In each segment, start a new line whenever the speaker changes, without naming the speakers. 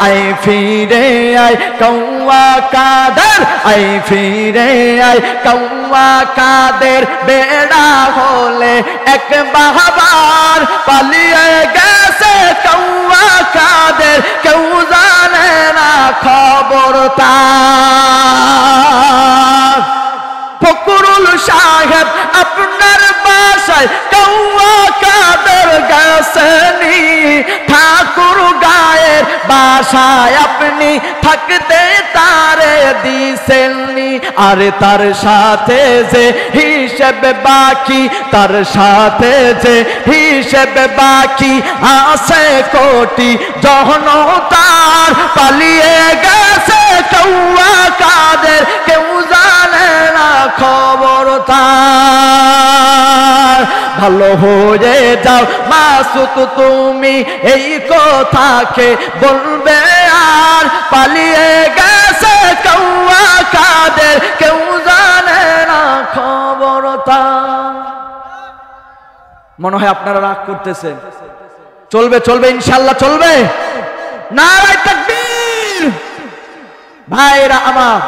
আয় ফিরে আয় কৌয়া কাদের, আয় ফিরে আয় কৌয়া কাদের, বেড়া হলে এক বাহাবার পালিয়ে গেছে কৌয়া কাদের, কেউ জানে না খবর তার। ফকরুল সাহেব আপনার বাসায় কৌয়া কাদের গেছেনি, ঠাকুর গায়ের বাসায় আপনি থাকতে তারে দিছেননি। আরে তার সাথে যে হিসেব বাকি, তার সাথে যে হিসেব বাকি আছে কোটি জনতার, পালিয়ে গেছে কৌয়া কাদের, কেউ জানে না খবর তার। ভালো হয়ে যাও মাসুদ তুমি এই কথাকে বলবে আর, পালিয়ে গেছে কৌয়া কাদের, কেউ জানে না খবর তার। মনে হয় আপনারা রাগ করতেছেন। চলবে চলবে ইনশাআল্লাহ চলবে। নারায়ে তাকবীর। ভাইরা আমার,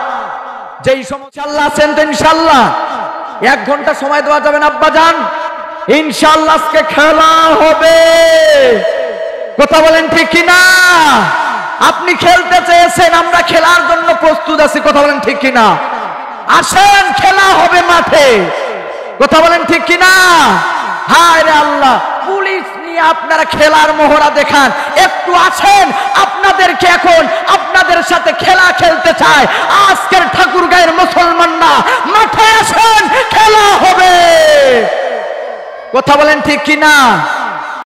যেই সময় ইনশাআল্লাহ আছেন তো ইনশাআল্লাহ 1 ঘন্টা সময় দেওয়া যাবে না আব্বাজান? ইনশাআল্লাহ আজকে খেলা হবে, কথা বলেন ঠিক কিনা? আপনি খেলতে চেয়েছেন, আমরা খেলার জন্য প্রস্তুত আছি, কথা বলেন ঠিক কিনা? আসেন খেলা হবে মাঠে, কথা বলেন ঠিক কিনা? হায় রে আল্লাহ, পুলিশ নিয়ে আপনারা খেলার মহড়া দেখান, একটু আসেন, আপনাদেরকে এখন আপনাদের সাথে খেলা খেলতে চায়। আজকের ঠাকুরগাঁয়ের মুসলমানরা মাঠে আসেন, খেলা হবে, কথা বলেন ঠিক কিনা?